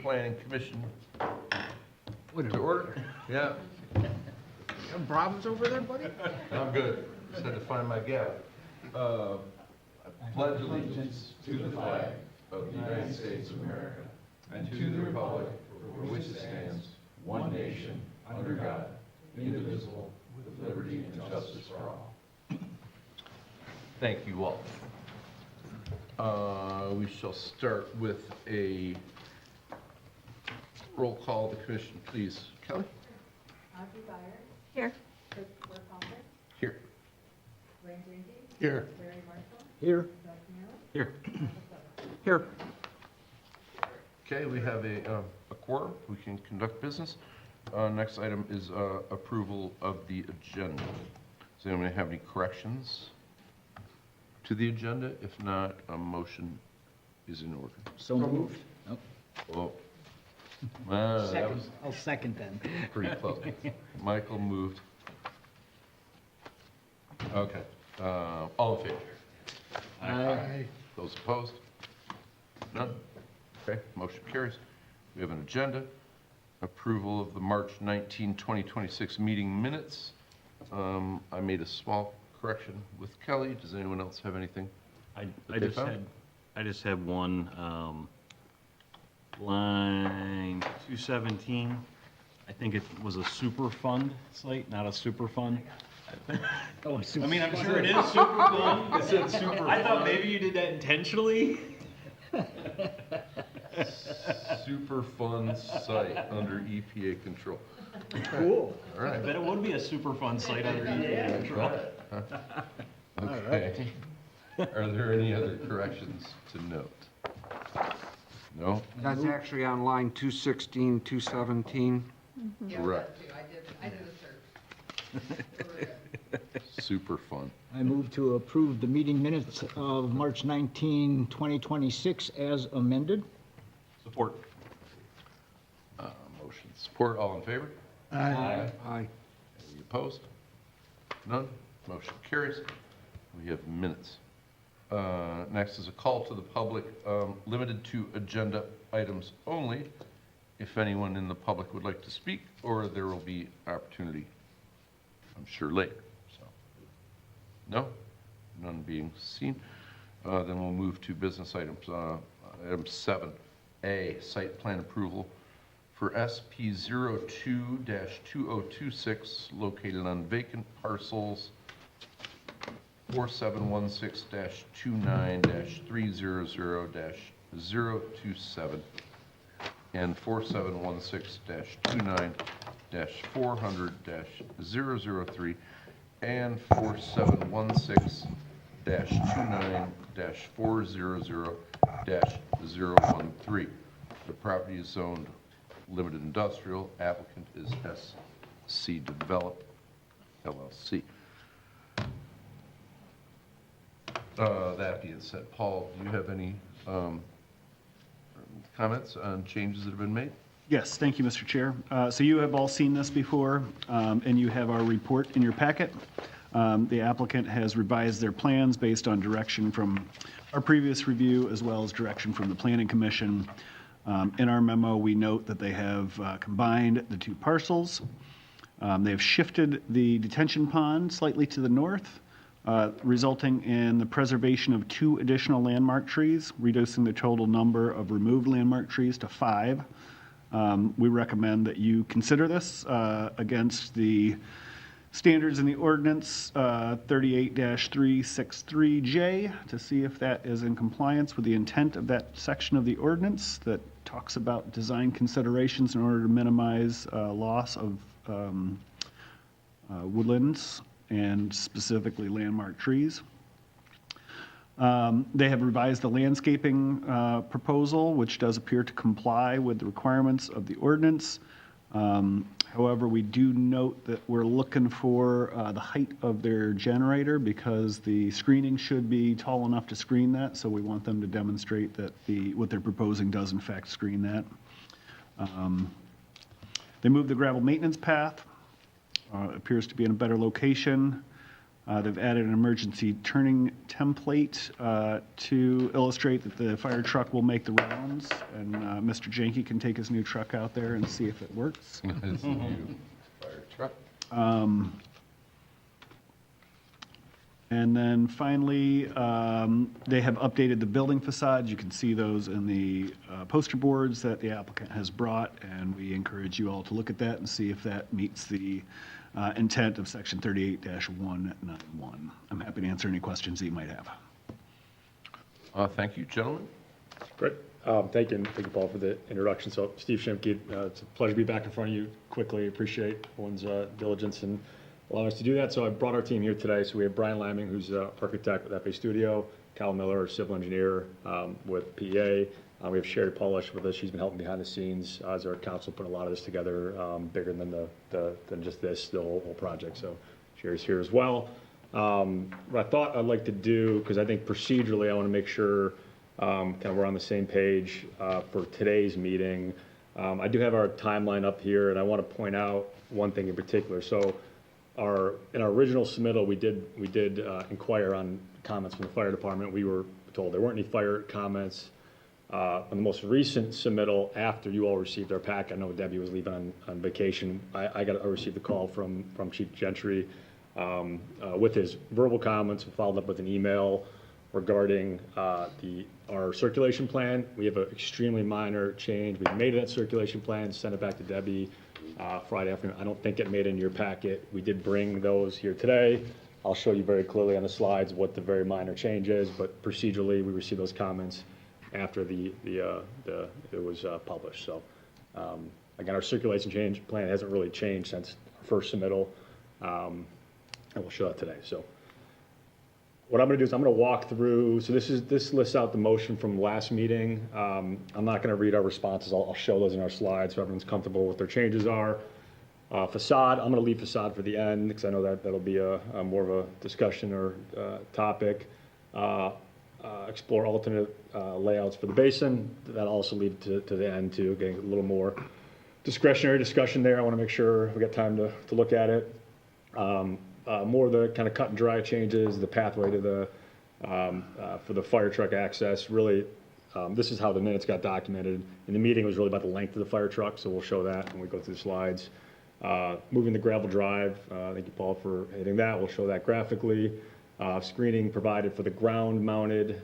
Planning Commission What to order. Yeah, Some problems over there, buddy? I'm good. Just had to find my gap. I pledge allegiance to the flag of the United States of America and to the republic for which it stands, one nation, under God, indivisible, with liberty and justice for all. Thank you all. We shall start with a roll call of the commission, please. Kelly? Audrey Byer, Here. Christopher Palmer, Here. Ray Greenby, Here. Larry Marshall, Here. Doug Miller, Here. Michael Phillips. Here. Okay, we have a quorum. We can conduct business. Next item is approval of the agenda. Does anyone have any corrections to the agenda? If not, a motion is in order. So moved. Nope. Oh. That Second. was I'll second then. pretty close. Michael moved. Okay. All in favor? Aye. Those opposed? None? Okay, motion carries. We have an agenda. Approval of the March 19, 2026 meeting minutes. I made a small correction with Kelly. Does anyone else have anything? I they just found? had one, line 217. I think it was a super fund site, not a super fund. Oh, I mean, I'm sure it is super fun. It said super. I thought maybe you did that intentionally. Super fun site under EPA control. Cool. All I right. bet it would be a super fun site under EPA control. Okay. Are there any other corrections to note? No? That's actually on line 216, 217. Correct. I did a search. Super fun. I move to approve the meeting minutes of March 19, 2026 as amended. Support. Motion support. All in favor? Aye. Any opposed? None? Motion carries. We have minutes. Next is a call to the public, limited to agenda items only. If anyone in the public would like to speak, or there will be opportunity, I'm sure, later. So, no? None being seen. Then we'll move to business items. Item 7A, site plan approval for SP02-2026 located on vacant parcels 4716-29-300-027 and 4716-29-400-003 and 4716-29-400-013. The property is zoned limited industrial. Applicant is SC Develop LLC. That being said, Paul, do you have any comments on changes that have been made? Yes, thank you, Mr. Chair. So you have all seen this before, and you have our report in your packet. The applicant has revised their plans based on direction from our previous review, as well as direction from the Planning Commission. In our memo, we note that they have combined the two parcels. They have shifted the detention pond slightly to the north, resulting in the preservation of 2 additional landmark trees, reducing the total number of removed landmark trees to 5. We recommend that you consider this against the standards in the ordinance 38-363J to see if that is in compliance with the intent of that section of the ordinance that talks about design considerations in order to minimize loss of woodlands and specifically landmark trees. They have revised the landscaping proposal, which does appear to comply with the requirements of the ordinance. However, we do note that we're looking for the height of their generator because the screening should be tall enough to screen that, so we want them to demonstrate that what they're proposing does in fact screen that. They moved the gravel maintenance path. Appears to be in a better location. They've added an emergency turning template to illustrate that the fire truck will make the rounds, and Mr. Jenke can take his new truck out there and see if it works. It's a new fire truck. And then finally, they have updated the building facades. You can see those in the poster boards that the applicant has brought, and we encourage you all to look at that and see if that meets the intent of section 38-191. I'm happy to answer any questions that you might have. Thank you, gentlemen. Great. Thank you, and thank you, Paul, for the introduction. So Steve Shimke, it's a pleasure to be back in front of you quickly. Appreciate everyone's diligence and allowing us to do that. So I brought our team here today. So we have Brian Lamming, who's an architect with FA Studio, Cal Miller, civil engineer with PEA. We have Sherry Polish with us. She's been helping behind the scenes as our council, put a lot of this together, bigger than than just this, the whole project. So Sherry's here as well. What I thought I'd like to do, because I think procedurally I want to make sure kind of we're on the same page for today's meeting. I do have our timeline up here, and I want to point out one thing in particular. So in our original submittal, we did inquire on comments from the fire department. We were told there weren't any fire comments. On the most recent submittal, after you all received our pack, I know Debbie was leaving on vacation. I received a call from Chief Gentry with his verbal comments and followed up with an email regarding our circulation plan. We have an extremely minor change. We made that circulation plan, sent it back to Debbie Friday afternoon. I don't think it made it in your packet. We did bring those here today. I'll show you very clearly on the slides what the very minor change is, but procedurally, we received those comments after it was published. So again, our circulation change plan hasn't really changed since our first submittal, and we'll show that today. So what I'm going to do is I'm going to walk through. So this lists out the motion from last meeting. I'm not going to read our responses. I'll show those in our slides so everyone's comfortable with what their changes are. Facade, I'm going to leave facade for the end because I know that'll be a more of a discussion or topic. Explore alternate layouts for the basin. That I'll also leave to the end too, getting a little more discretionary discussion there. I want to make sure we got time to look at it. More of the kind of cut and dry changes, the pathway to the for the fire truck access. Really, this is how the minutes got documented. In the meeting, it was really about the length of the fire truck, so we'll show that when we go through the slides. Moving the gravel drive, thank you, Paul, for hitting that. We'll show that graphically. Screening provided for the ground-mounted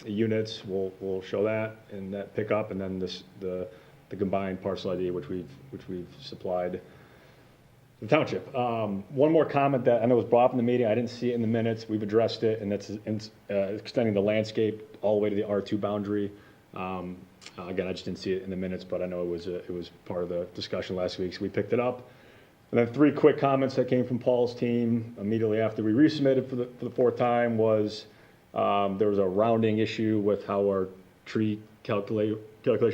units, we'll show that in that pickup, and then the combined parcel ID, which we've supplied the township. One more comment that I know was brought up in the meeting, I didn't see it in the minutes, we've addressed it, and that's extending the landscape all the way to the R2 boundary. Again, I just didn't see it in the minutes, but I know it was part of the discussion last week, so we picked it up. And then 3 quick comments that came from Paul's team immediately after we resubmitted for the 4th time was there was a rounding issue with how our tree calculation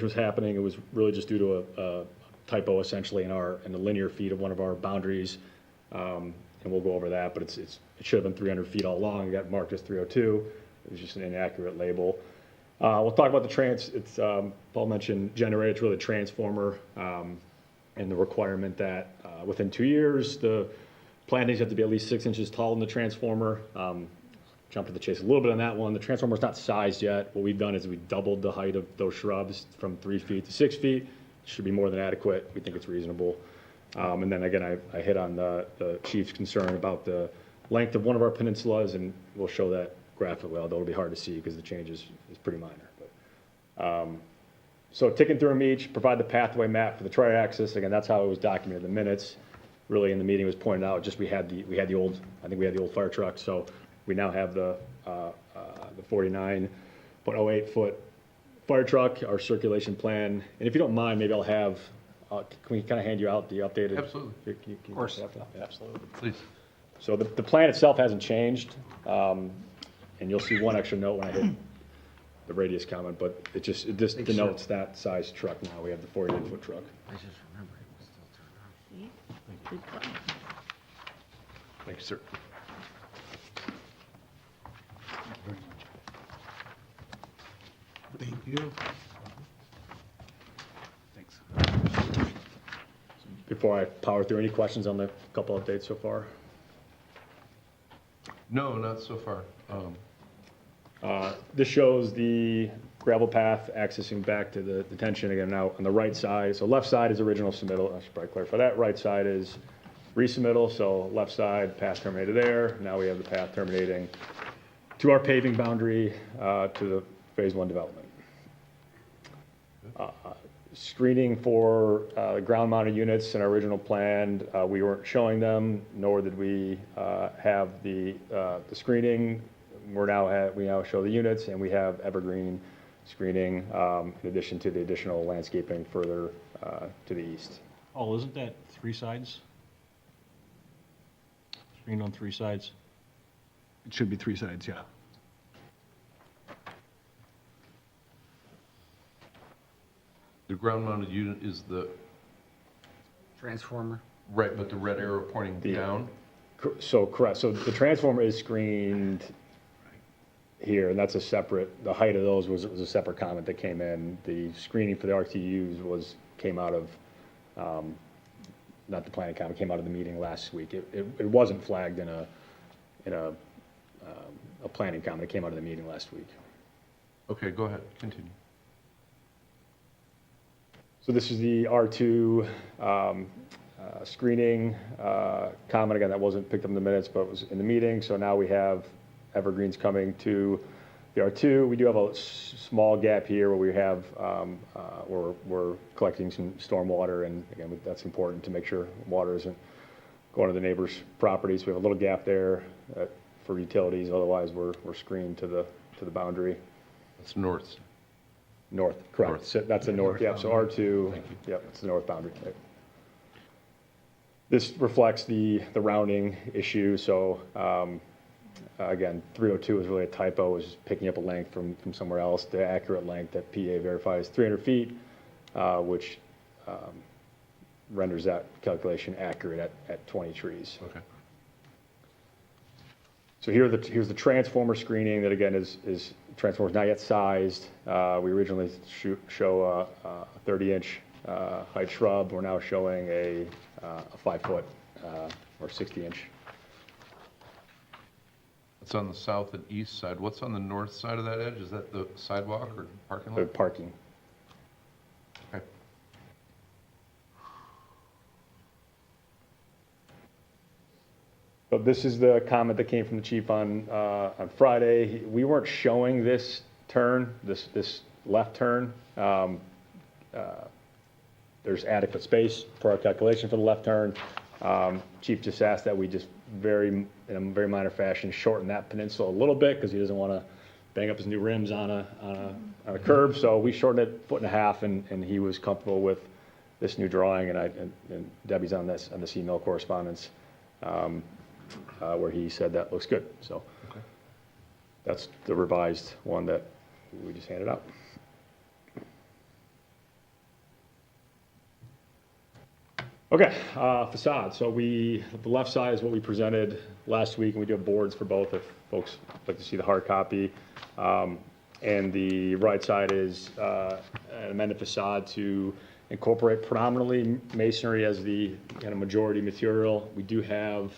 was happening. It was really just due to a typo essentially in the linear feet of one of our boundaries, and we'll go over that. But it should have been 300 feet all along. It got marked as 302. It was just an inaccurate label. We'll talk about the Paul mentioned generator. It's really a transformer, and the requirement that within 2 years the plantings have to be at least 6 inches tall in the transformer. Jump to the chase a little bit on that one. The transformer's not sized yet. What we've done is we doubled the height of those shrubs from 3 feet to 6 feet. Should be more than adequate. We think it's reasonable. And then again, I hit on the chief's concern about the length of one of our peninsulas, and we'll show that graphically, although it'll be hard to see because the change is pretty minor. But, so ticking through them each, provide the pathway map for the tri-axis. Again, that's how it was documented in the minutes. Really, in the meeting, it was pointed out. Just we had the old fire truck, so we now have the 49.08 foot fire truck, our circulation plan. And if you don't mind, maybe I'll have. Can we kind of hand you out the updated? Absolutely. Of course. Absolutely. Please. So the plan itself hasn't changed, and you'll see one extra note when I hit the radius comment, but it just denotes that size truck now. We have the 48-foot truck. I just remembered it was still turned on. Thank you, sir. Thank you. Thanks. Before I power through, any questions on the couple updates so far? No, not so far. This shows the gravel path accessing back to the detention again now on the right side. So left side is original submittal. I should probably clarify that. Right side is resubmittal. So left side, path terminated there. Now we have the path terminating to our paving boundary to the Phase 1 development. Screening for ground-mounted units in our original plan, we weren't showing them, nor did we have the screening. We now show the units, and we have evergreen screening in addition to the additional landscaping further to the east. Oh, isn't that 3 sides? Screened on 3 sides? It should be 3 sides, yeah. The ground-mounted unit is the, Transformer. right, but the red arrow pointing down? So, correct, so the transformer is screened here, and that's a separate, the height of those was a separate comment that came in. The screening for the RTUs came out of, not the planning comment, came out of the meeting last week. It wasn't flagged in a planning comment, it came out of the meeting last week. Okay, go ahead, continue. So this is the R2 screening comment. Again, that wasn't picked up in the minutes, but was in the meeting. So now we have evergreens coming to the R2. We do have a small gap here where we have, we're collecting some stormwater. And again, that's important to make sure water isn't going to the neighbor's properties. We have a little gap there for utilities. Otherwise, we're screened to the boundary. That's north. North, correct. North. So that's the north, yep, so R2, yep, it's the north boundary. Yep. This reflects the rounding issue, so, again, 302 is really a typo, is picking up a length from somewhere else. The accurate length that PA verifies 300 feet, which renders that calculation accurate at 20 trees. Okay. So here's the transformer screening that again is transformer's not yet sized. We originally show a 30-inch height shrub. We're now showing a 5-foot or 60-inch. It's on the south and east side. What's on the north side of that edge? Is that the sidewalk or parking lot? Parking. Okay. So this is the comment that came from the chief on Friday. We weren't showing this turn, this left turn. There's adequate space for our calculation for the left turn. Chief just asked that we just in a very minor fashion, shorten that peninsula a little bit because he doesn't want to bang up his new rims on a curb. So we shortened it 1.5 feet, and he was comfortable with this new drawing. And Debbie's on this email correspondence. Where he said that looks good. So that's the revised one that we just handed out. Okay, facade. So the left side is what we presented last week, and we do have boards for both if folks would like to see the hard copy. And the right side is an amended facade to incorporate predominantly masonry as the kind of majority material. We do have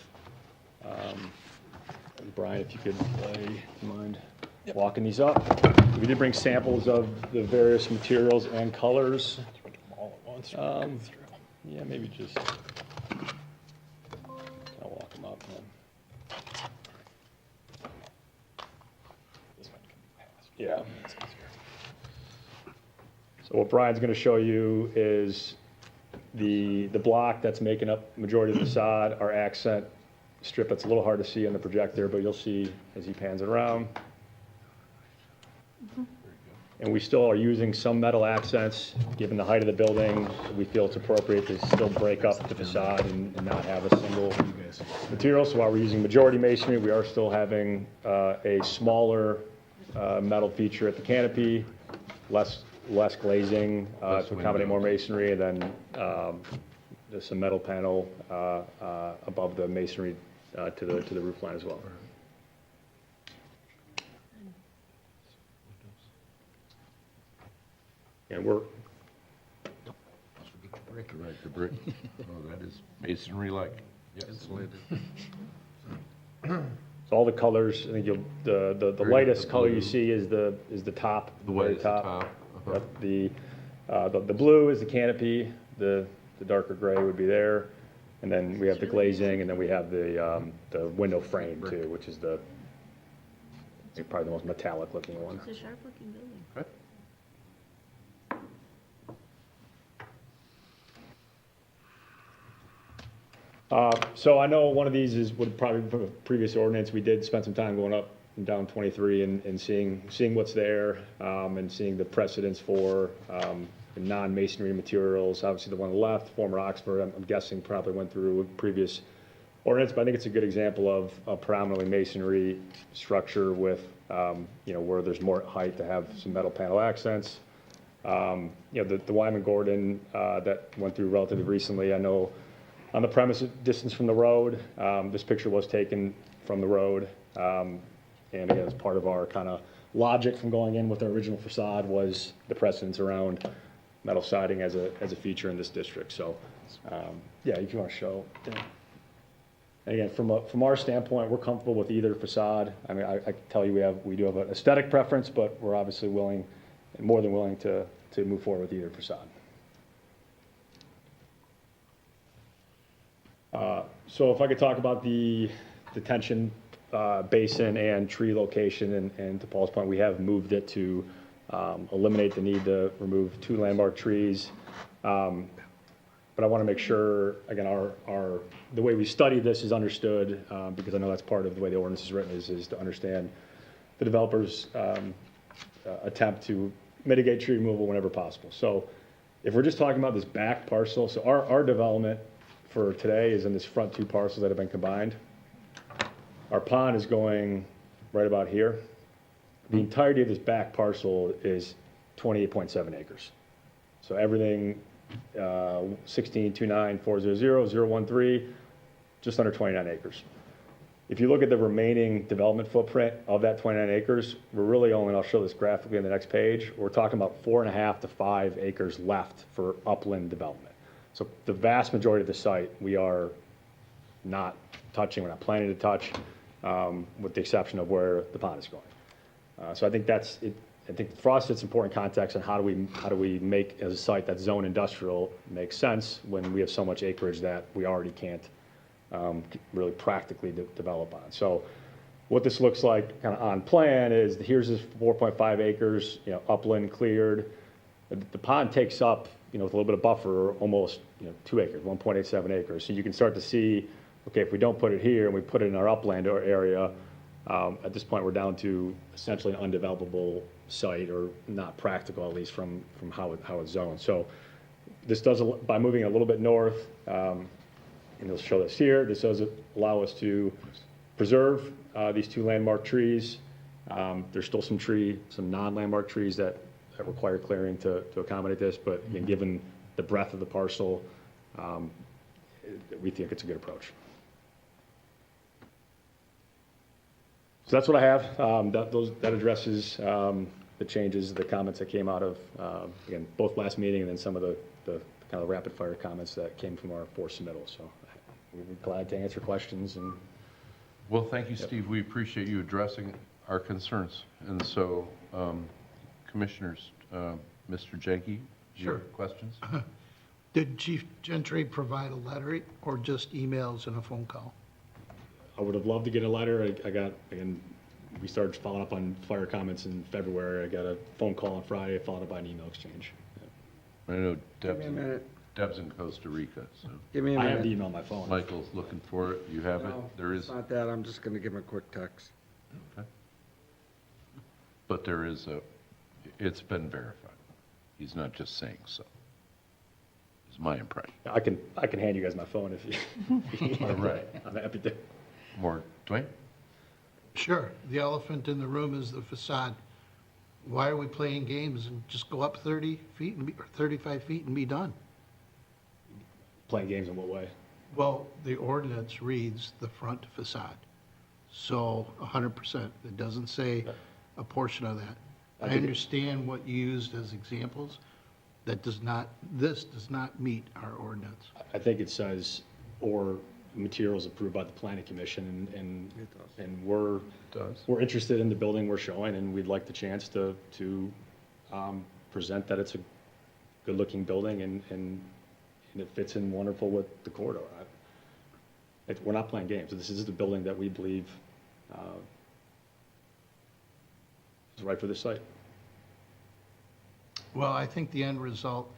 Brian, if you could, mind walking these up. We did bring samples of the various materials and colors. Yeah, maybe just I'll walk them up. Yeah. So what Brian's going to show you is the block that's making up majority of the facade, our accent strip. That's a little hard to see on the projector, but you'll see as he pans it around. And we still are using some metal accents. Given the height of the building, we feel it's appropriate to still break up the facade and not have a single material. So while we're using majority masonry, we are still having a smaller metal feature at the canopy, less glazing to accommodate more masonry, and then just a metal panel above the masonry to the roof line as well. And we're Right, the brick. Oh, that is masonry-like. Yes. So all the colors, I think the Very lightest the color you blue. see is the top. The white very is the top. Uh-huh. Yep, the blue is the canopy, the darker gray would be there. And then we have the glazing, and then we have the window frame too, which is probably the most metallic looking one. It's a sharp looking building. Okay. So I know one of these would probably be a previous ordinance. We did spend some time going up and down 23 and seeing what's there, and seeing the precedents for the non-masonry materials. Obviously, the one on the left, former Oxford, I'm guessing probably went through a previous ordinance, but I think it's a good example of a predominantly masonry structure with, where there's more height to have some metal panel accents. The Wyman Gordon that went through relatively recently, I know on the premise distance from the road, this picture was taken from the road. And again, as part of our kind of logic from going in with our original facade was the precedence around metal siding as a feature in this district. So, if you want to show. And again, from our standpoint, we're comfortable with either facade. I mean, I can tell you we do have an aesthetic preference, but we're obviously more than willing to move forward with either facade. So if I could talk about the detention basin and tree location, and to Paul's point, we have moved it to eliminate the need to remove 2 landmark trees. But I want to make sure, again, the way we study this is understood, because I know that's part of the way the ordinance is written, is to understand the developer's attempt to mitigate tree removal whenever possible. So if we're just talking about this back parcel, so our development for today is in this front 2 parcels that have been combined. Our pond is going right about here. The entirety of this back parcel is 28.7 acres. So everything 1629400013, just under 29 acres. If you look at the remaining development footprint of that 29 acres, we're really only, and I'll show this graphically on the next page, we're talking about 4.5 to 5 acres left for upland development. So the vast majority of the site, we are not touching, we're not planning to touch, with the exception of where the pond is going. So I think that's it. I think for us, it's important context on how do we make as a site that's zone industrial make sense when we have so much acreage that we already can't really practically develop on. So what this looks like kind of on plan is here's this 4.5 acres, upland cleared. The pond takes up, with a little bit of buffer, almost 2 acres, 1.87 acres. So you can start to see, okay, if we don't put it here and we put it in our upland area, at this point we're down to essentially an undevelopable site, or not practical, at least from how it's zoned. So this does, by moving a little bit north, and they'll show this here, this does allow us to preserve these 2 landmark trees. There's still some non-landmark trees that require clearing to accommodate this, but again, given the breadth of the parcel, we think it's a good approach. So that's what I have. That addresses the changes, the comments that came out of, again, both last meeting and then some of the kind of rapid fire comments that came from our 4 submittals. So we'd be glad to answer questions. And Well, thank you, Steve. We appreciate you addressing our concerns. And so, Commissioners, Mr. Jenke, do you have questions? Did Chief Gentry provide a letter or just emails and a phone call? I would have loved to get a letter. We started following up on fire comments in February. I got a phone call on Friday, followed up by an email exchange. I know Give me a minute. Deb's in Costa Rica, so Give me a I minute. have the email on my phone. Michael's looking for it. You have it? No, There it's is, not that. I'm just going to give him a quick text. but there is it's been verified. He's not just saying so. Is my impression. I can hand you guys my phone if you. All right. I'm happy to. More, Dwayne? Sure. The elephant in the room is the facade. Why are we playing games and just go up 30 feet or 35 feet and be done? Playing games in what way? Well, the ordinance reads the front facade. So 100%. It doesn't say a portion of that. I understand what you used as examples. This does not meet our ordinance. I think it says, or materials approved by the planning commission, and Does. we're interested in the building we're showing, and we'd like the chance to present that it's a good-looking building, and it fits in wonderful with the corridor. We're not playing games. This is the building that we believe is right for this site. Well, I think the end result,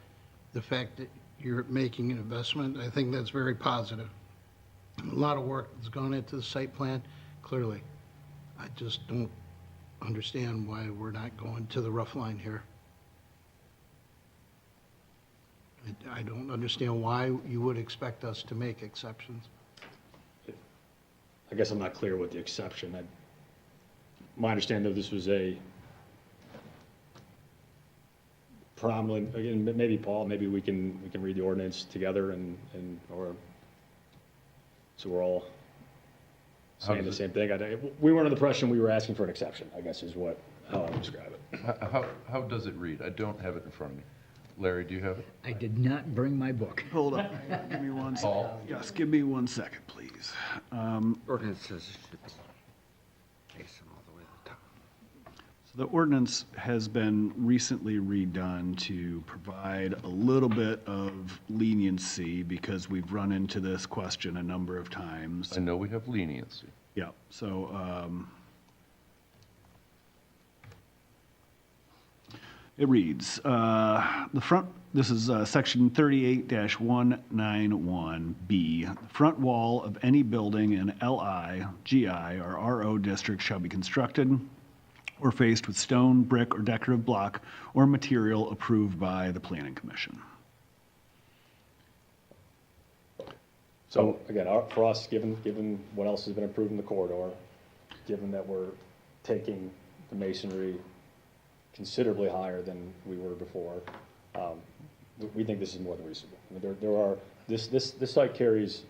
the fact that you're making an investment, I think that's very positive. A lot of work has gone into the site plan, clearly. I just don't understand why we're not going to the rough line here. I don't understand why you would expect us to make exceptions. I guess I'm not clear with the exception. My understanding of this was a predominantly, again, maybe Paul, maybe we can read the ordinance together or, so we're all saying the same thing. We weren't under the impression we were asking for an exception, I guess is how I would describe it. How does it read? I don't have it in front of me. Larry, do you have it? I did not bring my book. Hold on, give me one second. Paul? Yes, give me 1 second, please. Ordinance says it should be Jason all the way to the top. So the ordinance has been recently redone to provide a little bit of leniency because we've run into this question a number of times. I know we have leniency. Yeah, so, it reads, this is section 38-191B. The front wall of any building in LI, GI, or RO district shall be constructed or faced with stone, brick, or decorative block or material approved by the planning commission. So again, for us, given what else has been approved in the corridor, given that we're taking the masonry considerably higher than we were before, we think this is more than reasonable. I mean, this site carries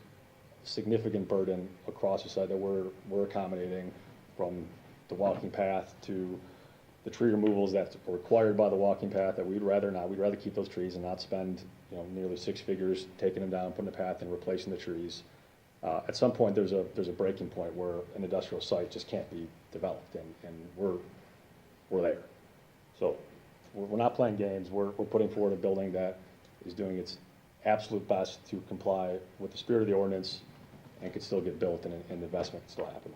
significant burden across the site that we're accommodating, from the walking path to the tree removals that are required by the walking path that we'd rather not. We'd rather keep those trees and not spend, nearly 6 figures taking them down, putting a path and replacing the trees. At some point, there's a breaking point where an industrial site just can't be developed, and we're there. So we're not playing games. We're putting forward a building that is doing its absolute best to comply with the spirit of the ordinance and could still get built and investment can still happen.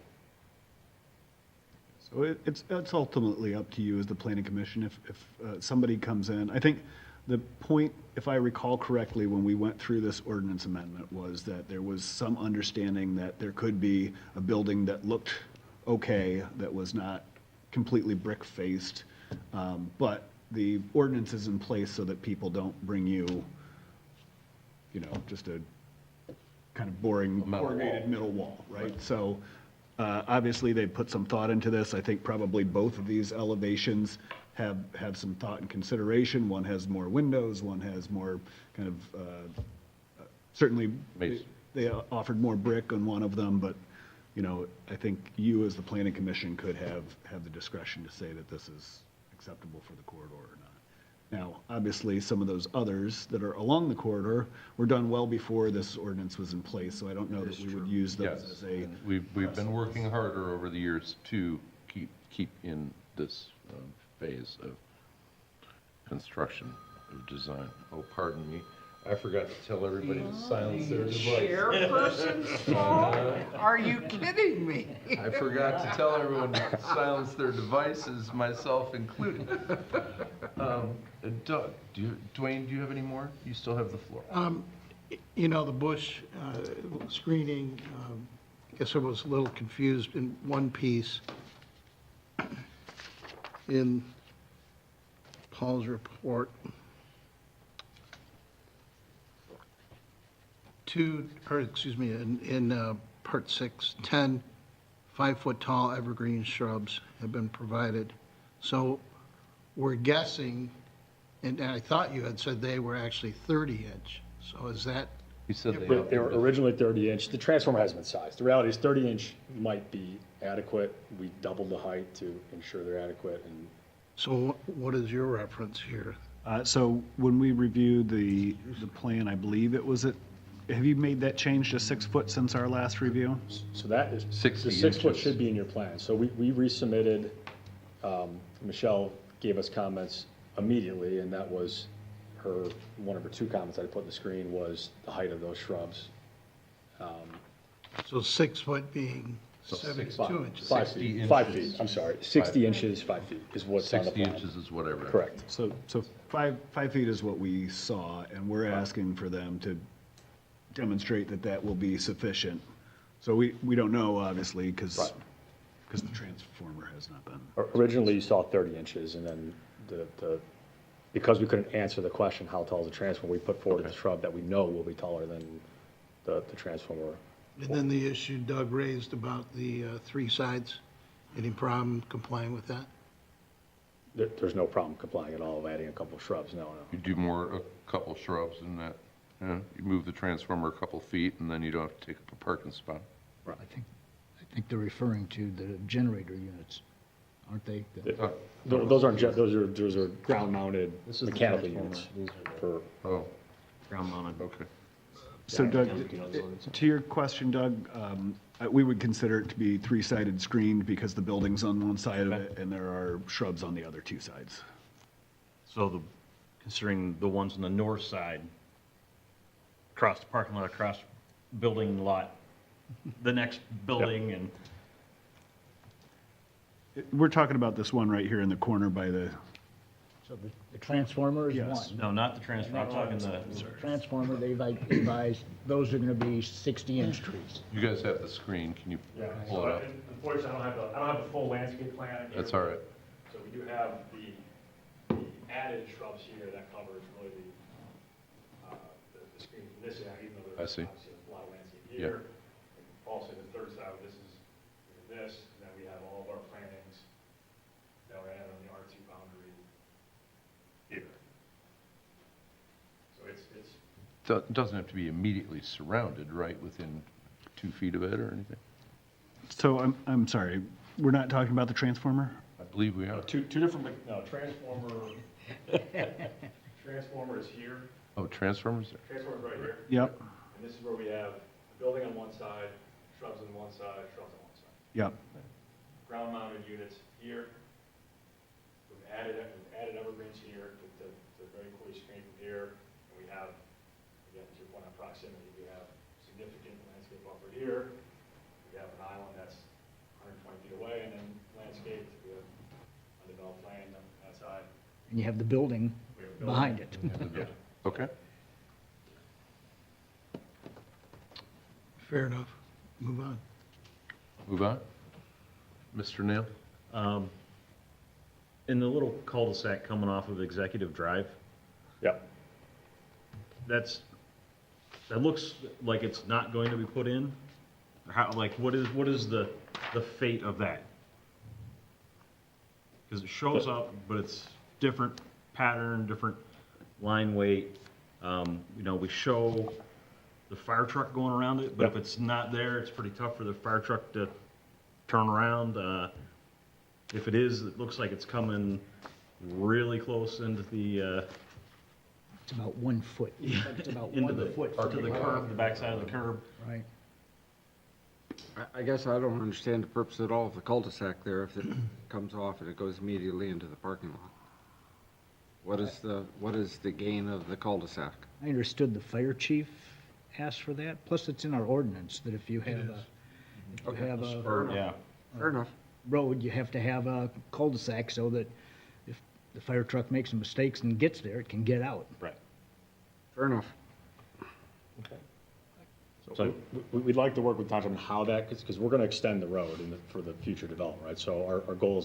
So it's ultimately up to you as the planning commission if somebody comes in. I think the point, if I recall correctly, when we went through this ordinance amendment, was that there was some understanding that there could be a building that looked okay, that was not completely brick-faced, but the ordinance is in place so that people don't bring you, just a kind of boring corrugated middle wall, right? So obviously, they put some thought into this. I think probably both of these elevations have some thought and consideration. One has more windows, one has more kind of, certainly, they offered more brick on one of them, but, I think you as the planning commission could have the discretion to say that this is acceptable for the corridor or not. Now, obviously, some of those others that are along the corridor were done well before this ordinance was in place, so I don't know that we would use those Yes, as a. and we've been working harder over the years to keep in this phase of construction, of design. Oh, pardon me, I forgot to tell everybody to silence their device. Chairperson's fault? Are you kidding me? I forgot to tell everyone to silence their devices, myself included. Doug, Dwayne, do you have any more? You still have the floor. The bush screening, I guess I was a little confused in one piece. In Paul's report, in part 6, 10 5-foot-tall evergreen shrubs have been provided. So we're guessing, and I thought you had said they were actually 30-inch. So is that, You said They were originally 30-inch. The transformer has been sized. The reality is 30-inch might be adequate. We doubled the height to ensure they're adequate. And so what is your reference here? So when we reviewed the plan, I believe it was at have you made that change to 6 foot since our last review? So that is, 60 the 6 foot inches. should be in your plan. So we resubmitted, Michelle gave us comments immediately, and that was one of her 2 comments I put in the screen was the height of those shrubs. So 6 foot being So 72 inches. 5 60 feet, 5 inches. feet, I'm sorry, 60 inches, 5 feet is what's on the 60 plan. inches is whatever. Correct. So 5 feet is what we saw, and we're asking for them to demonstrate that that will be sufficient. So we don't know, obviously, because Right. the transformer has not been. Originally, you saw 30 inches, and then because we couldn't answer the question, how tall is the transformer, we put forward a shrub that we know will be taller than the transformer. And then the issue Doug raised about the 3 sides, any problem complying with that? There's no problem complying at all of adding a couple of shrubs, no. You do a couple shrubs in that, you move the transformer a couple feet, and then you don't have to take up a parking spot. I think they're referring to the generator units, aren't they? Those aren't, those are ground-mounted mechanical units. Oh, Ground mounted. okay. So Doug, to your question, Doug, we would consider it to be 3-sided screened because the building's on one side of it, and there are shrubs on the other 2 sides. So considering the ones on the north side, across the parking lot, across building lot, the next building, and We're talking about this one right here in the corner by the, So the transformer is Yes. one. no, not the transfer, I'm talking the, Transformer, they've advised, those are gonna be 60-inch trees. You guys have the screen, can you pull it up? Unfortunately, I don't have the full landscape plan. That's all right. So we do have the added shrubs here that covers really the screen from this end, even though I there's see. obviously a lot of landscape Yeah. here. Also, the third side, this is this, and then we have all of our plantings that we have on the R2 boundary here. So it's It doesn't have to be immediately surrounded, right, within 2 feet of it or anything? so I'm sorry, we're not talking about the transformer? I believe we are. two different, no, transformer is here, Oh, transformers? transformer's right here. Yep, And this is where we have the building on one side, shrubs on one side, shrubs on one side. yep. Ground mounted units here. We've added evergreens here to very clearly screen from here. And we have, again, to your point on proximity, we have significant landscape buffer here. We have an island that's 120 feet away and then landscaped. We have undeveloped land on that side. And you have the building We have a building. behind it. Okay. Fair enough. Move on. Move on. Mr. Nail? in the little cul-de-sac coming off of Executive Drive, Yep. that looks like it's not going to be put in? How, like, what is the fate of that? Because it shows up, but it's different pattern, different line weight. We show the fire truck going around it, but if Yep. it's not there, it's pretty tough for the fire truck to turn around. If it is, it looks like it's coming really close into the, It's about 1 foot. It's about into 1 the, foot. to the curb, the backside of the curb. Right. I guess I don't understand the purpose at all of the cul-de-sac there if it comes off and it goes immediately into the parking lot. What is the gain of the cul-de-sac? I understood the fire chief asked for that, plus it's in our ordinance that if you have a Or, yeah. Fair enough. road, you have to have a cul-de-sac so that if the fire truck makes some mistakes and gets there, it can get out. Right. Fair enough. So we'd like to work with township on how that, because we're going to extend the road for the future development, right? So our goal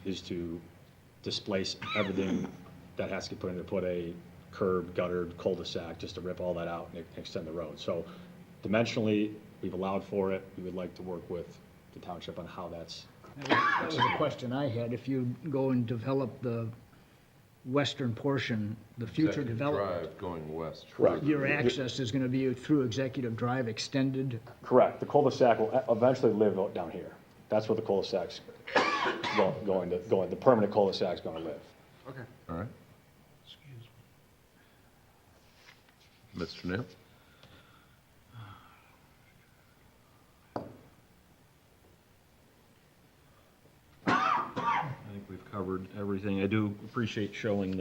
is to displace everything that has to get put in, to put a curb, guttered, cul-de-sac, just to rip all that out and extend the road. So dimensionally, we've allowed for it. We would like to work with the township on how that's, That was a question I had. If you go and develop the western portion, the future Executive development, Drive going west. Correct. your access is gonna be through Executive Drive extended. correct. The cul-de-sac will eventually live out down here. That's where the cul-de-sac's going, the permanent cul-de-sac's going to live. Okay. All right. Mr. Nail? for everything. I do appreciate showing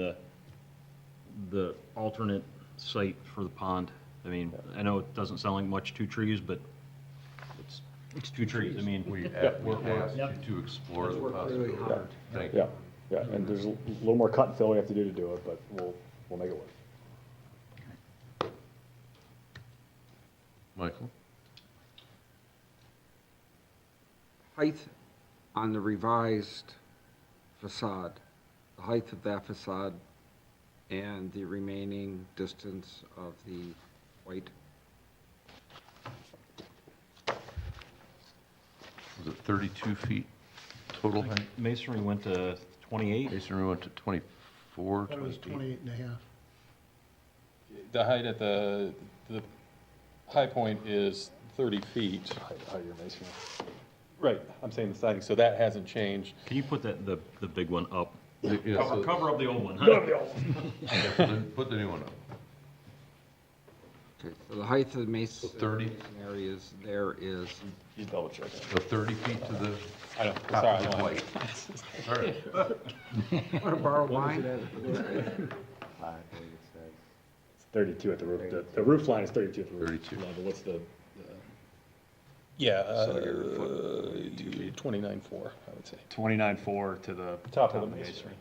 the alternate site for the pond. I mean, I know it doesn't sound like much, 2 trees, but it's 2 trees. I mean, We asked you to explore the possibility. Thank you. Yeah, yeah, and there's a little more cut and fill we have to do to do it, but we'll make it work. Michael? Height on the revised facade, the height of that facade and the remaining distance of the white. Was it 32 feet total height? masonry went to 28. Masonry went to 24, That was 28. 28 and a half. The height at the high point is 30 feet. Height of your masonry. Right, I'm saying the siding, so that hasn't changed. Can you put the big one up? Yeah, so- Cover up the old one. yeah, put the new one up. Okay, so the height of the mason. 30? Areas there is, You double check it. So 30 feet to the I know, top sorry, of the I know. white. All right. want to borrow mine? It's 32 at the roof. The roof line is 32 at the roof 32. level. What's the, Yeah, So 29.4, I would say. 29.4 to the Top of the masonry.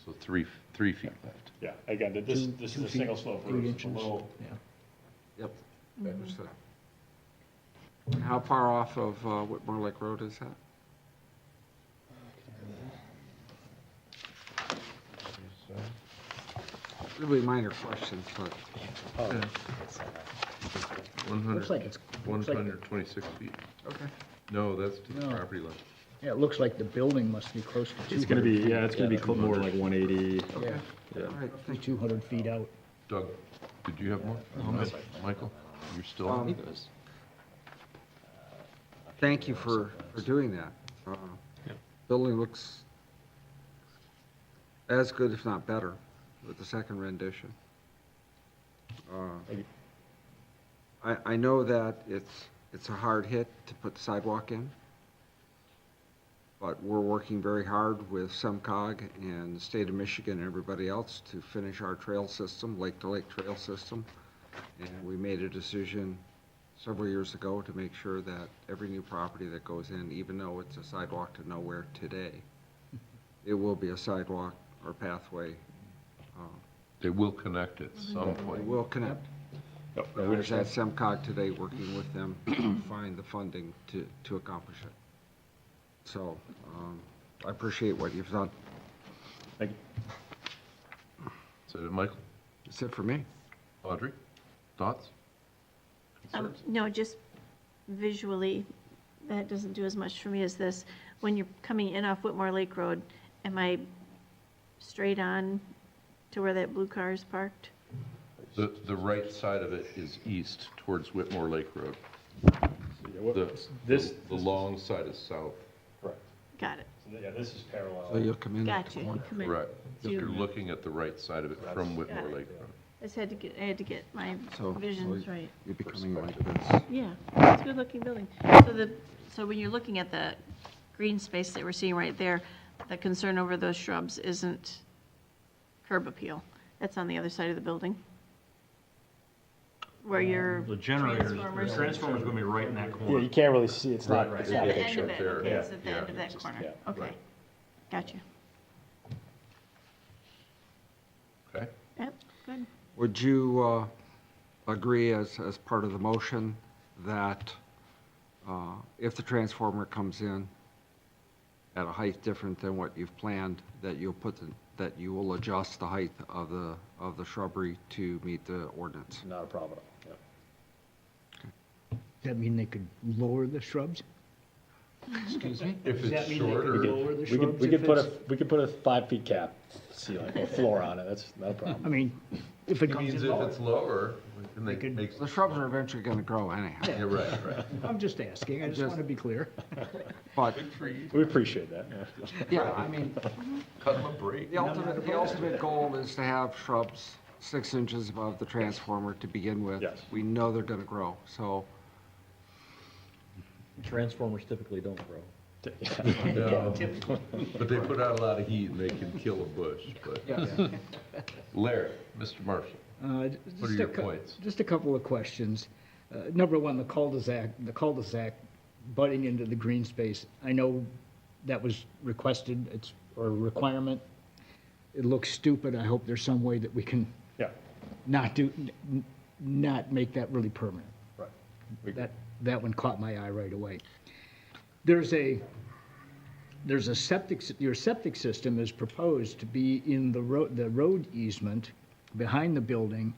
So 3 feet left. Yeah, again, this is a single slope 3 roof. It's a inches. little, Yeah. Yep. Understood. How far off of Whitmore Lake Road is that? Really minor questions, but 100, Looks like it's, looks like, 126 feet. okay. No, that's to the No. property line. yeah, it looks like the building must be close to 200. it's gonna be, yeah, it's gonna be Yeah, more like 180. Yeah, All right, roughly 200 feet out. Doug, did you have more? Michael, you're still Um, on? Thank you for doing that. Building looks as good, if not better, with the second rendition. Thank you. I know that it's a hard hit to put the sidewalk in, but we're working very hard with SEMCOG and the state of Michigan and everybody else to finish our trail system, lake-to-lake trail system. And we made a decision several years ago to make sure that every new property that goes in, even though it's a sidewalk to nowhere today, it will be a sidewalk or pathway. They will connect at some It point. will connect. Yep, no, I we was at understand. SEMCOG today, working with them to find the funding to accomplish it. So, I appreciate what you've done. Thank you. So, Michael, That's it for me. Audrey, thoughts? Concerns? No, just visually, that doesn't do as much for me as this. When you're coming in off Whitmore Lake Road, am I straight on to where that blue car is parked? The right side of it is east towards Whitmore Lake Road. Yeah, what- The long side is south. Correct. Got it. So, yeah, this is parallel. So you'll come in at Gotcha. the You corner. come in. Right. So You're you- looking at the right side of it from Whitmore Got it. Lake Road. I just had to get my So- visions so right. You'll be coming like this. Yeah, it's a good looking building. So when you're looking at the green space that we're seeing right there, the concern over those shrubs isn't curb appeal. That's on the other side of the building. Where your The generator, the transformers. transformer's gonna be right in that Yeah, corner. you can't really see, it's not, Right, it's It's not at a the end picture. of it, there, okay, it's yeah, at the yeah, end of that just- corner. yeah, Okay, gotcha. Okay? Yep, good. Would you agree as part of the motion that if the transformer comes in at a height different than what you've planned, that that you will adjust the height of the shrubbery to meet the ordinance? Not a problem at all, yeah. Does that mean they could lower the shrubs? Excuse me? If Does that it's mean they shorter, could lower the We shrubs? could if put it's- we could put a 5 feet cap ceiling, or floor on it, that's not a I problem. mean, if it it comes means in if lower. it's lower, then they could- make. The shrubs are eventually going to grow anyhow. Yeah, right. I'm just asking, I just want to be clear. But, We appreciate that, yeah. yeah, I mean, Cut them a break. the ultimate goal is to have shrubs 6 inches above the transformer to begin with. Yes. We know they're going to grow, so Transformers typically don't grow. No, but they put out a lot of heat and they can kill a bush, but. Larry, Mr. Marshall, what are Just your a cou- points? Just a couple of questions. Number one, the cul-de-sac butting into the green space. I know that was requested, or a requirement. It looks stupid. I hope there's some way that we can Yeah, not make that really permanent. right. We agree. That one caught my eye right away. There's a your septic system is proposed to be in the road easement behind the building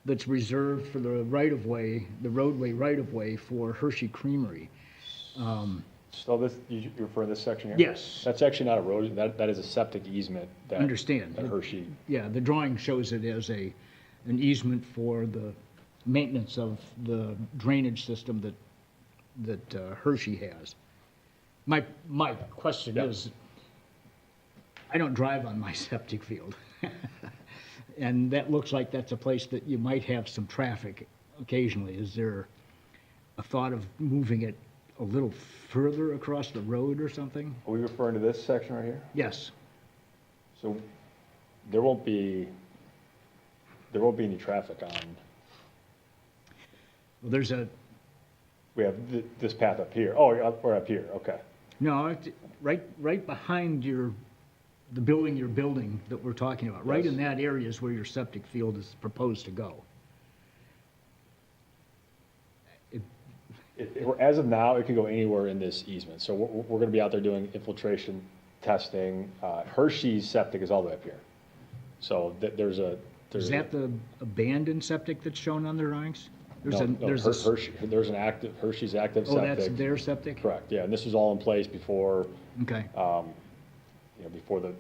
that's reserved for the right-of-way, the roadway right-of-way for Hershey Creamery. So this, you refer to this section here? Yes. That's actually not a road, that is a septic easement that. Understand. That Hershey, Yeah, the drawing shows it as an easement for the maintenance of the drainage system that Hershey has. My question Yeah. is, I don't drive on my septic field. And that looks like that's a place that you might have some traffic occasionally. Is there a thought of moving it a little further across the road or something? are we referring to this section right here? Yes. So there won't be any traffic on, Well, there's we have this path up here. Oh, we're up here, okay. no, right behind the building you're building that we're talking about. Right Yes. in that area is where your septic field is proposed to go. As of now, it can go anywhere in this easement. So we're gonna be out there doing infiltration testing. Hershey's septic is all the way up here. So there's a. Is that the abandoned septic that's shown on the drawings? There's No, there's an active, Hershey's active Oh, septic. that's their septic? Correct, yeah, and this was all in place before, Okay, before the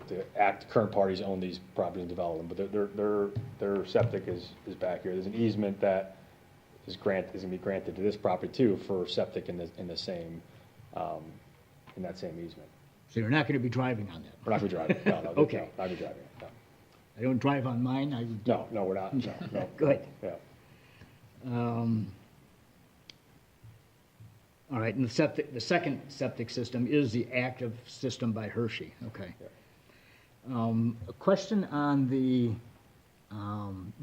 current parties own these properties and develop them, but their septic is back here. There's an easement that is gonna be granted to this property too for septic in the same, in that same easement. so you're not gonna be driving on that? We're not gonna be driving, no, Okay. no, not gonna be driving it, no. I don't drive on mine, No, we're not, no. Good. Yeah. All right, and the second septic system is the active system by Hershey, okay. A question on the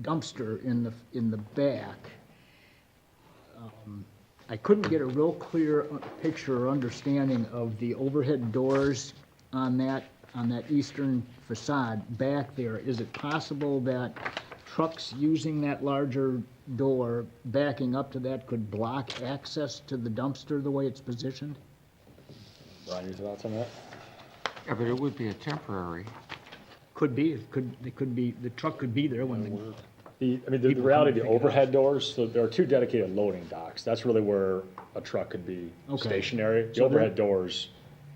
dumpster in the back. I couldn't get a real clear picture or understanding of the overhead doors on that eastern facade back there. Is it possible that trucks using that larger door backing up to that could block access to the dumpster the way it's positioned? Brian, your thoughts on that? Yeah, but it would be a temporary. Could be, the truck could be there when The People reality, come the pick it up. overhead doors, so there are two dedicated loading docks. That's really where a truck could be Okay. stationary. The So they're- overhead doors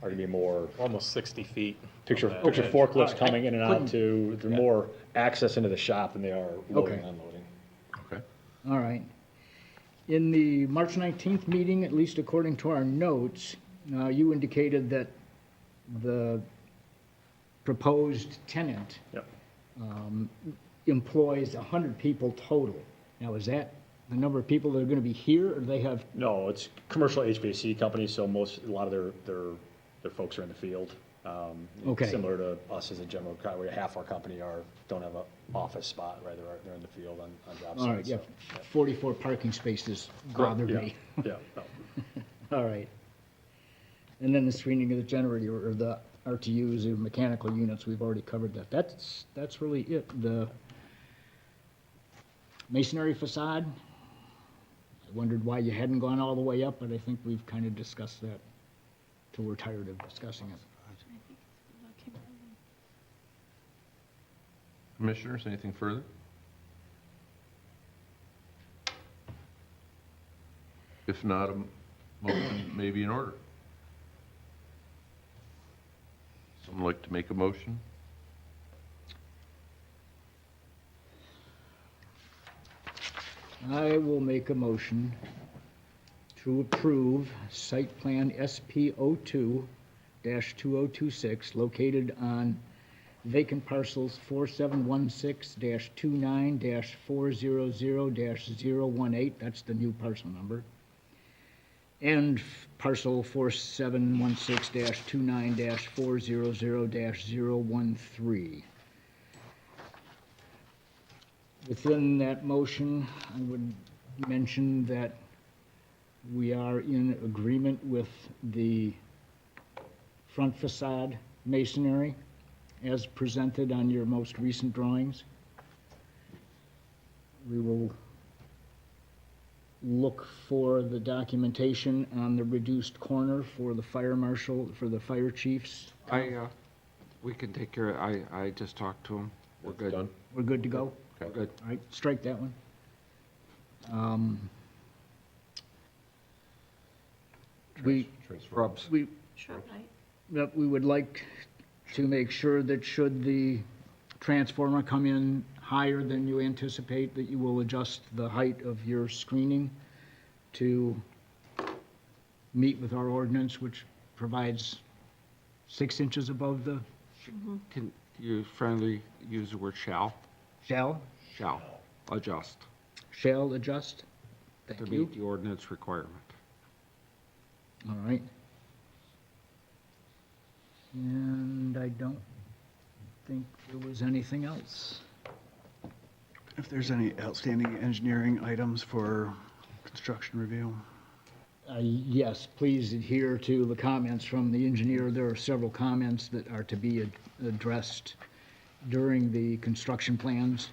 are gonna be more, Almost 60 feet. picture of that picture edge. forklifts coming in and out couldn't- to, they're more access into the shop than they are loading Okay. and unloading. Okay. All right. In the March 19th meeting, at least according to our notes, you indicated that the proposed tenant Yep. employs 100 people total. Now, is that the number of people that are going to be here, or they have, No, it's commercial HVAC companies, so a lot of their folks are in the field. Okay. Similar to us as a general, where half our company don't have an office spot, right? They're in the field on job sites. all right, yeah, so, 44 parking spaces bothered yeah, me. Yeah, no. All right. And then the screening of the generator, or the RTUs, or mechanical units, we've already covered that. That's really it. The masonry facade, I wondered why you hadn't gone all the way up, but I think we've kind of discussed that till we're tired of discussing it. Commissioners, anything further? If not, a motion may be in order. Someone like to make a motion? I will make a motion to approve site plan SP 02-2026 located on vacant parcels 4716-29-400-018, that's the new parcel number, and parcel 4716-29-400-013. Within that motion, I would mention that we are in agreement with the front facade masonry as presented on your most recent drawings. We will look for the documentation on the reduced corner for the fire marshal, for the fire chiefs. We can take care of, I just talked to him. We're good. Done? We're good to go? We're good. All right, strike that one. We, Shrubs. we, Shrub height. Yep, we would like to make sure that should the transformer come in higher than you anticipate, that you will adjust the height of your screening to meet with our ordinance, which provides 6 inches above the Can you friendly use the word shall? shall Adjust adjust. to Thank you. meet the ordinance requirement. All right. And I don't think there was anything else. If there's any outstanding engineering items for construction review? Yes, please adhere to the comments from the engineer. There are several comments that are to be addressed during the construction plans,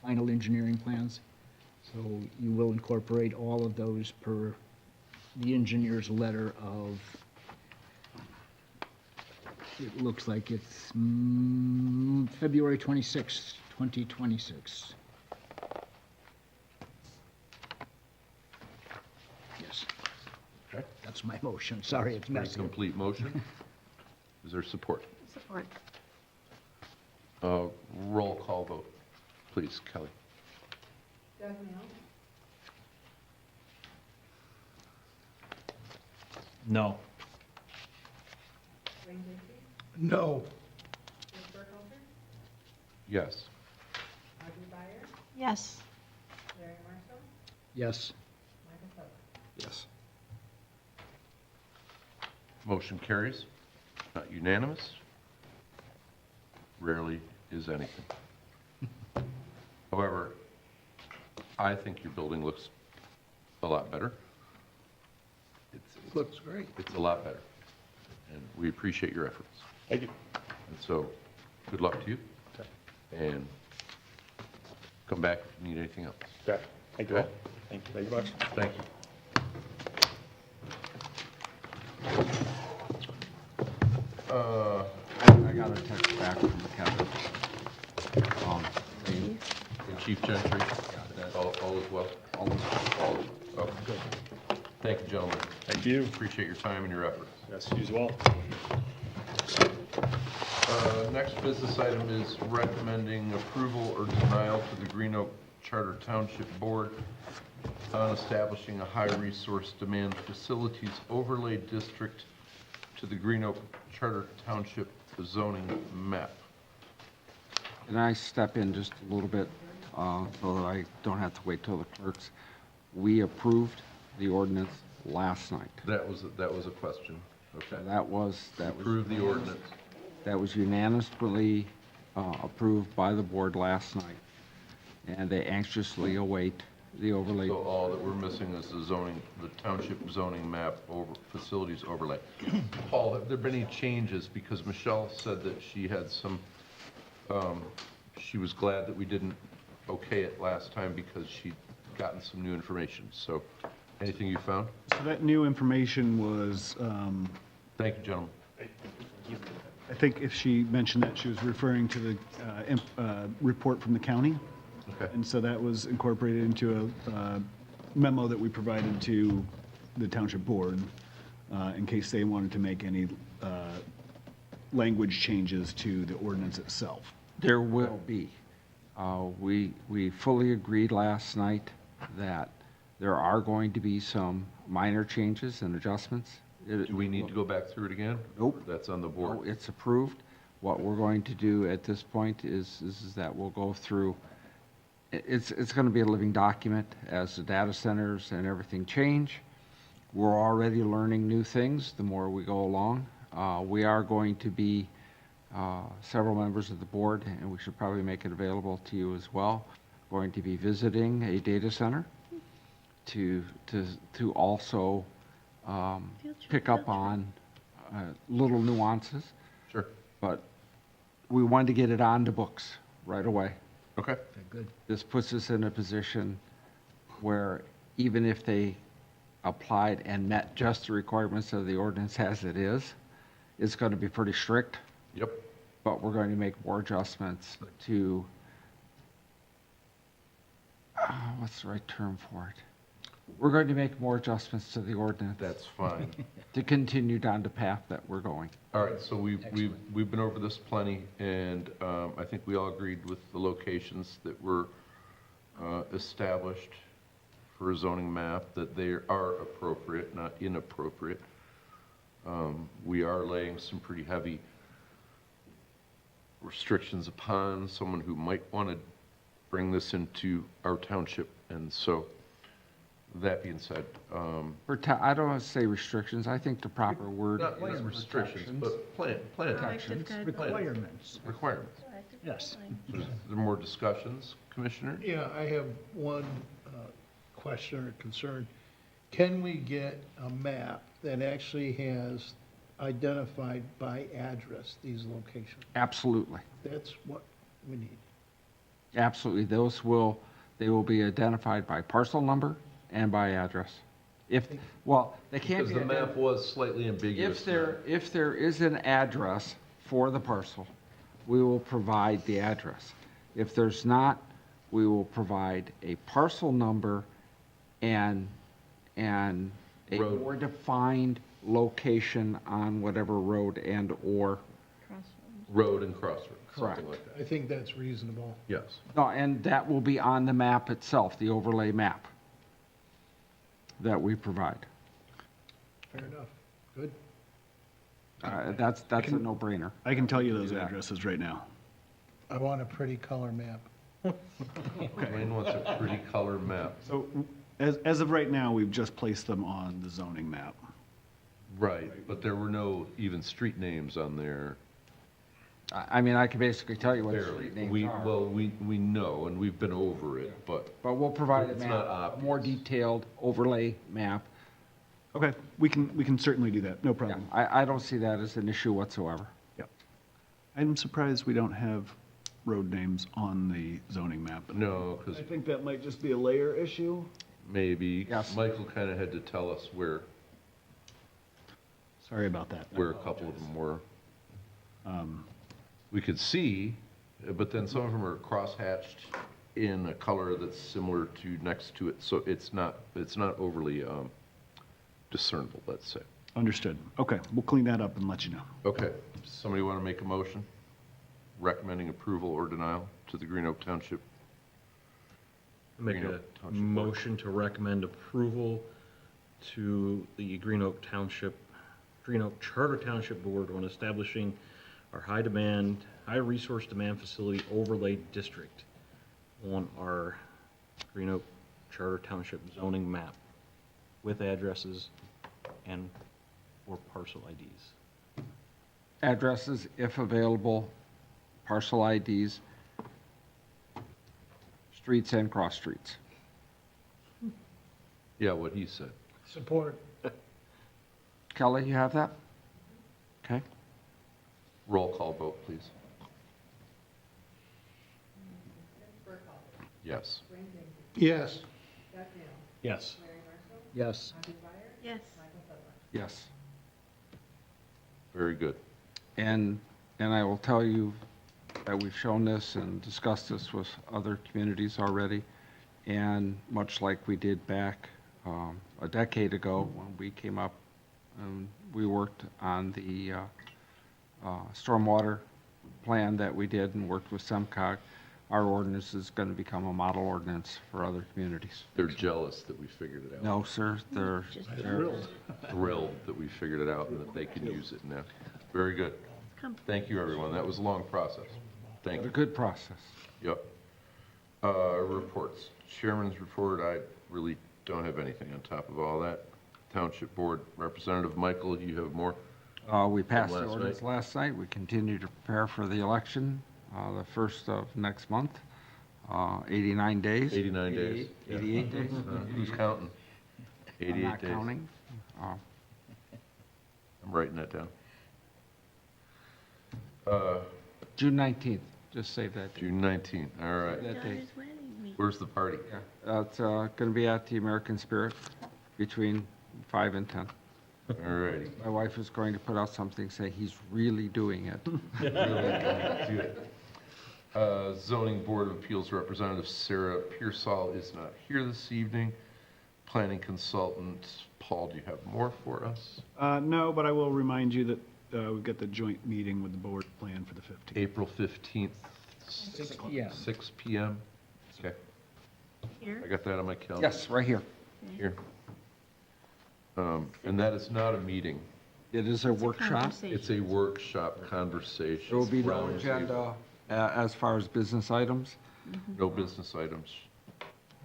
final engineering plans. So you will incorporate all of those per the engineer's letter of, it looks like it's February 26th, 2026. Yes. Okay. That's my motion. Sorry, it's Very messy. complete motion. Is there support? Support. Roll call vote, please, Kelly. Doug Mill, No. Wayne Dickie, No. Chris Burkholder, Yes. Audrey Byer, Yes. Larry Marshall, Yes. Michael Phillips. Yes. Motion carries. Not unanimous. Rarely is anything. However, I think your building looks a lot better. Looks great. It's a lot better, and we appreciate your efforts. Thank you. And so, good luck to you, and come back if you need anything else. Okay. Thank you all. Okay. Thank you very much. Thank you. I got a text back from Kevin. Saying Chief Gentry, all is well? all is All is, oh, good. Thank you, gentlemen. Thank you. Appreciate your time and your efforts. Yes, you as well. Next business item is recommending approval or denial to the Green Oak Charter Township Board on establishing a high-resource demand facilities overlay district to the Green Oak Charter Township zoning map. Can I step in just a little bit, so that I don't have to wait till the clerks? We approved the ordinance last night. That was a question. Okay. That was Approve the ordinance. That was unanimously approved by the board last night, and they anxiously await the overlay. So all that we're missing is the zoning, the township zoning map over, facilities overlay. Paul, have there been any changes? Because Michelle said that she had some, she was glad that we didn't okay it last time because she'd gotten some new information. So anything you found? So that new information was, Thank you, gentlemen. I think if she mentioned that, she was referring to the report from the county. Okay. And so that was incorporated into a memo that we provided to the township board in case they wanted to make any language changes to the ordinance itself. There will be. We fully agreed last night that there are going to be some minor changes and adjustments. Do we need to go back through it again? Nope. That's on the No, board. it's approved. What we're going to do at this point is that we'll go through, it's going to be a living document as the data centers and everything change. We're already learning new things the more we go along. We are going to be, several members of the board, and we should probably make it available to you as well, going to be visiting a data center to also pick up on little nuances. Sure. But we wanted to get it on the books right away. Okay. Good. This puts us in a position where even if they applied and met just the requirements of the ordinance as it is, it's going to be pretty strict, Yep. but we're going to make more adjustments to, what's the right term for it? We're going to make more adjustments to the ordinance That's fine. to continue down the path that we're going. All right, so we've been over this plenty, and I think we all agreed with the locations that were established for a zoning map, that they are appropriate, not inappropriate. We are laying some pretty heavy restrictions upon someone who might want to bring this into our township, and so, that being said, I don't want to say restrictions, I think the proper word not is restrictions, but plan Proactive guidelines. Requirements. requirements. Yes. Is there more discussions, Commissioner? Yeah, I have one question or concern. Can we get a map that actually has identified by address these locations? Absolutely. That's what we need. Absolutely, they will be identified by parcel number and by address. They can't Because be. the map was slightly ambiguous. If there is an address for the parcel, we will provide the address. If there's not, we will provide a parcel number and a Road. more defined location on whatever road and/or. Road and crossroads, Correct. something like that. I think that's reasonable. Yes. No, and that will be on the map itself, the overlay map that we provide. Fair enough. Good. That's a no-brainer. I can tell you those Do that. addresses right now. I want a pretty color map. Wayne wants a pretty color map. So as of right now, we've just placed them on the zoning map. Right, but there were no even street names on there. I mean, I can basically tell you what the Barely. street names We, are. well, we know, and we've been over it, but But we'll provide a It's map, not a more obvious. detailed overlay map. Okay, we can certainly do that, no Yeah, problem. I don't see that as an issue whatsoever. Yep. I'm surprised we don't have road names on the zoning map. no, because I think that might just be a layer issue. maybe Yes. Michael kind of had to tell us where Sorry about that. a couple of them were. We could see, but then some of them are cross-hatched in a color that's similar to next to it, so it's not overly discernible, let's say. Understood. Okay, we'll clean that up and let you know. Okay, somebody want to make a motion recommending approval or denial to the Green Oak Township? Make Green a Oak Township Board. motion to recommend approval to the Green Oak Charter Township Board on establishing our high resource demand facility overlay district on our Green Oak Charter Township zoning map with addresses and or parcel IDs. Addresses, if available, parcel IDs, streets and cross streets. Yeah, what he said. Support. Kelly, you have that? Okay. Roll call vote, please. Yes. Yes. Doug Dale. Yes. Larry Marshall. Yes. Audrey Byers. Yes. Michael Phillips. Yes. Very good. And I will tell you that we've shown this and discussed this with other communities already. And much like we did back a decade ago when we came up, we worked on the stormwater plan that we did and worked with SEMCOG. Our ordinance is going to become a model ordinance for other communities. They're jealous that we figured it out. No, sir, they're Thrilled that we figured it out and that they can use it now. Very good. Come. Thank you, everyone. That was a long process. Thank a you. good process. Yep. Reports. Chairman's report, I really don't have anything on top of all that. Township Board Representative. Michael, you have more? We passed the last ordinance last night. We continue to prepare for the election, the first of next month, 89 days. 89 days. 88 days. Who's counting? I'm 88 not days. counting. I'm writing that down. June 19th, just save that date. June 19th, all right. That date. Daughter's wedding week. Where's the party? Yeah, it's going to be at the American Spirit between 5 and 10. All righty. My wife is going to put out something, say he's really doing it. Really do it. Zoning Board of Appeals Representative Sarah Pearsall is not here this evening. Planning consultant, Paul, do you have more for us? No, but I will remind you that we've got the joint meeting with the board planned for the 15th. April 15th, 6 p.m. 6 PM. Okay, Here? I got that on my calendar. Yes, right here. Here. And that is not a meeting. It is a workshop. Conversation. It's a workshop conversation. There will be no Round agenda as far as business items. table. No business items.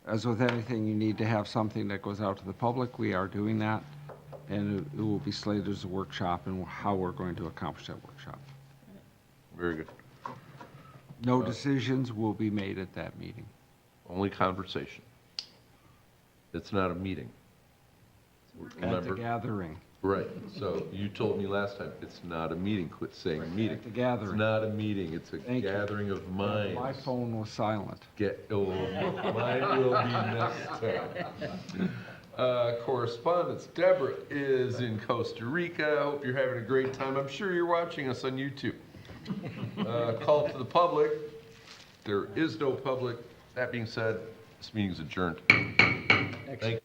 As with anything, you need to have something that goes out to the public. We are doing that. And it will be slated as a workshop and how we're going to accomplish that workshop. Very good. No decisions will be made at that meeting. Only conversation. It's not a meeting. At the Remember? gathering. Right, so you told me last time, it's not a meeting, quit saying meeting. At the gathering. It's not a meeting, it's a Thank you. gathering of minds. My phone was silent. Mine will be next time. Correspondence, Deborah is in Costa Rica, hope you're having a great time, I'm sure you're watching us on YouTube. Call to the public, there is no public, that being said, this meeting's adjourned. Thank you.